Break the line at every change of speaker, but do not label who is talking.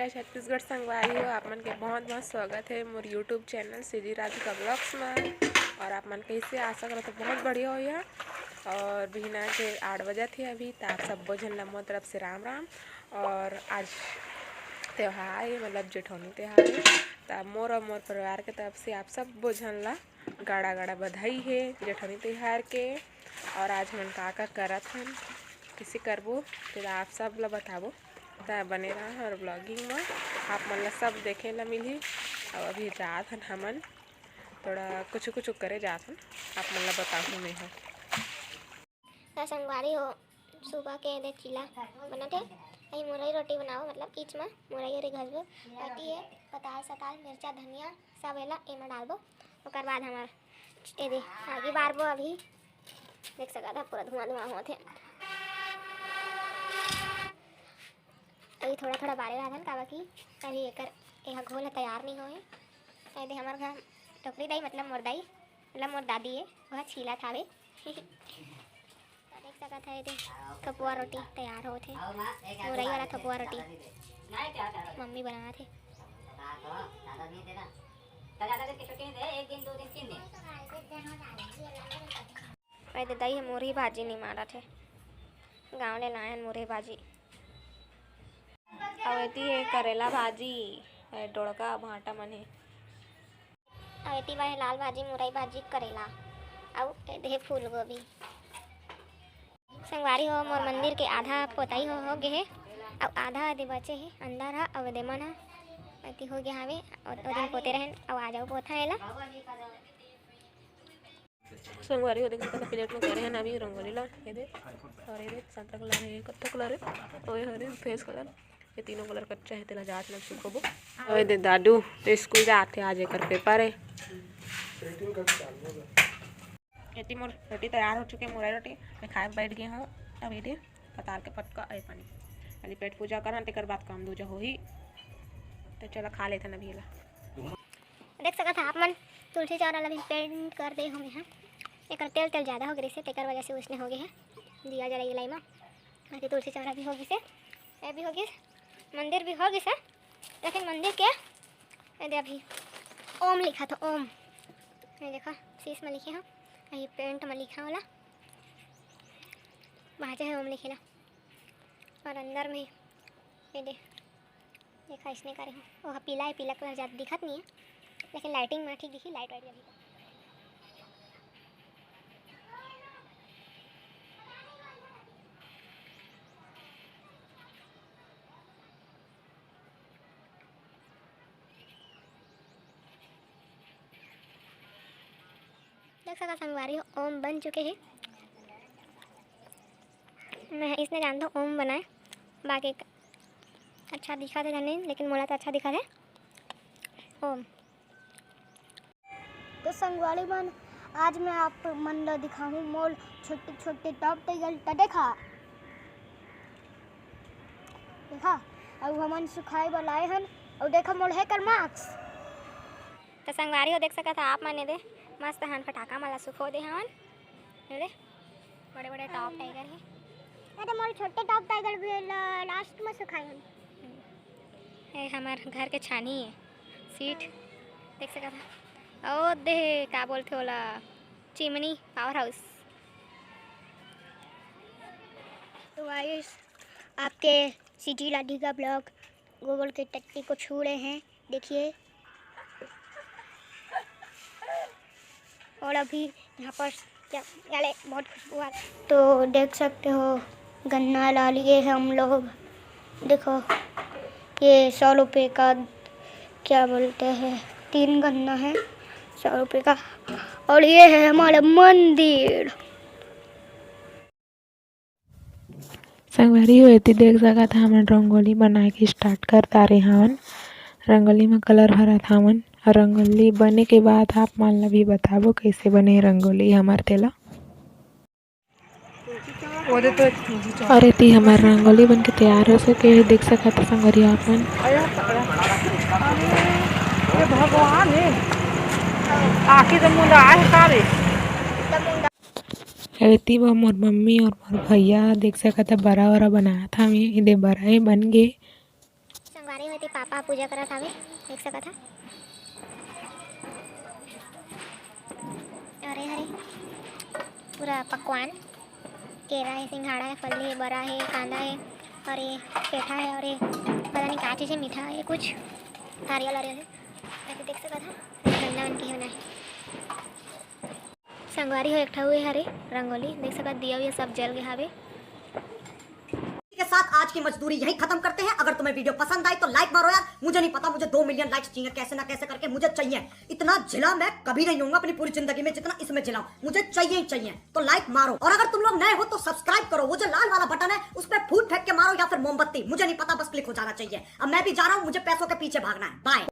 जय छत्तीसगढ़ संगवारी हो। आप मन के बहुत बहुत स्वागत है मोर YouTube channel Shri Radhika blogs में। और आप मन कैसे आशा करो तो बहुत बढ़िया हो या। और बिना के 8 बजे थे अभी तो आप सब जन ला मोर तरफ से राम राम। और आज त्यौहार है, मतलब जेठौनी त्यौहार है, तो मोर और मोर परिवार के तरफ से आप सब जन ला गाड़ा गाड़ा बधाई है जेठौनी त्यौहार के। और आज मन का करत हन किसी करबो तो आप सब ला बताबो, तो बने रहा और ब्लॉगिंग में आप मन ला सब देखे ला मिली। और अभी जात हन हमन थोड़ा कुछ करे जात हन, आप मन ला बताऊँ मैं हो
संगवारी हो। सुबह के दे चीला बनते अही मुरई रोटी बनाओ, मतलब कीच में मुरई और घसबो रोटी है, पताल सताल मिर्चा धनिया सब एला एमा डालबो। ओकर बाद हमार ए दे आगे बारबो। अभी देख सकत है पूरा धुआं धुआं होत है। अभी थोड़ा थोड़ा बारे रहन काबा की अभी एकर एहा घोल तैयार नहीं होए। ए दे हमर घर टोकरी दाई मतलब मोर दाई मतलब मोर दादी है वह छीला थावे। देख सकत है दे थपुआ रोटी तैयार होत है। मुरई वाला थपुआ रोटी मम्मी बनात है। दे दाई मुरई भाजी नहीं मारत है, गाँव ले लायन मुरई भाजी।
अवेती है करेला भाजी डोड़का भाटा मन है।
अवेती वाले लाल भाजी मुरई भाजी करेला और दे फूल गोभी। संगवारी हो मोर मंदिर के आधा पोताई हो गए है और आधा दे बचे है अंदर है और दे मन है हो गया हवे और दिन पोते रहन और आ जाओ पोथा एला।
संगवारी हो देख सकते प्लेट में करे हैं अभी रंगोली ला ये दे और ये दे संतरा कलर है, कत्था कलर है और ये हरे फेस कलर, ये तीनों कलर कच्चा है तेला जात लग सुखबो। और दे दादू तो स्कूल जाते आज एकर पेपर है। इतनी मोर रोटी तैयार हो चुके मुरई रोटी मैं खाए बैठ गए हूँ। अब ये दे पताल के पटका ए पानी अली पेट पूजा करन तेकर बाद काम दूजा हो ही, तो चलो खा लेते न अभी ला।
देख सकत आप मन तुलसी चौरा ला भी पेंट कर दे हम यहाँ। एकर तेल तेल ज़्यादा हो गए से तेकर वजह से उसने हो गए है दिया जलाई लाई में। बाकी तुलसी चौरा भी हो गई से ये भी हो गई, मंदिर भी हो गई से, लेकिन मंदिर के ये अभी ओम लिखा था ओम। ये देखा शीश में लिखे हैं यही पेंट में लिखा वाला बाजे है ओम लिखेला। और अंदर में ये देखा इसने करे हैं वह पीला है, पीला कलर ज़्यादा दिखत नहीं है लेकिन लाइटिंग में ठीक दिखी लाइट वाइट अभी। देख सकता संगवारी हो ओम बन चुके हैं। मैं इसने जानता हूँ ओम बनाए, बाकी अच्छा दिखा था जाने लेकिन मोला तो अच्छा दिखा है ओम। तो संगवारी मन आज मैं आप मन ला दिखाऊँ मोल छोटे छोटे टॉप टाइगल देखा देखा और हमन सुखाए बनाए हन और देखा मोल है कर मार्क्स। तो संगवारी हो देख सकता था आप मैंने दे मस्त हन फटाका माला सुखो दे हन दे बड़े बड़े टॉप टाइगर है। अरे मोल छोटे टॉप टाइगर भी लास्ट में सुखाए हन। ये हमार घर के छानी है सीट देख सकता था और दे क्या बोलते होला चिमनी पावर हाउस। तो गाइस आपके सिटी राधिका ब्लॉग गूगल के टट्टी को छू रहे हैं देखिए। और अभी यहाँ पर क्या बहुत खुशबू आ तो देख सकते हो गन्ना ला लिए हम लोग। देखो ये 100 रुपये का क्या बोलते हैं 3 गन्ना है 100 रुपये का। और ये है हमारा मंदिर।
संगवारी हुई थी देख सका था हमन रंगोली बना के स्टार्ट करता रहे हवन। रंगोली में कलर भरा था हमन। रंगोली बने के बाद आप मान ला भी बताबो कैसे बने रंगोली हमार तेला। और इतनी हमार रंगोली बन के तैयार हो सके देख सका था संगवारी आप मन। भगवान है आखिर तो मुंडा है सारे इतनी वो मोर मम्मी और मोर भैया देख सका था बड़ा बड़ा बनाया था मैं इधे बड़ा ही बन गए।
संगवारी होती पापा पूजा करत हवे देख सकत हा। अरे हरे पूरा पकवान केरा है, सिंघाड़ा है, फली है, बड़ा है, कांदा है और ये पेठा है और ये पता नहीं क्या चीज़ है, मीठा है कुछ नारियल वारियल है। ऐसे देख सकत हा ठंडा मन के होना है। संगवारी हो एक ठा हुए हरे रंगोली देख सकत दिया हुआ सब जल गए हवे।
के साथ आज की मजदूरी यही खत्म करते हैं। अगर तुम्हें वीडियो पसंद आई तो लाइक मारो यार। मुझे नहीं पता, मुझे 2 मिलियन लाइक्स चाहिए, कैसे ना कैसे करके मुझे चाहिए। इतना जिला मैं कभी नहीं होऊंगा अपनी पूरी जिंदगी में जितना इसमें जिलाऊं, मुझे चाहिए ही चाहिए। तो लाइक मारो और अगर तुम लोग नए हो तो सब्सक्राइब करो। वो जो लाल वाला बटन है उस पर फूट फेंक के मारो या फिर मोमबत्ती, मुझे नहीं पता, बस क्लिक हो जाना चाहिए। अब मैं भी जा रहा हूँ, मुझे पैसों के पीछे भागना है। बाय।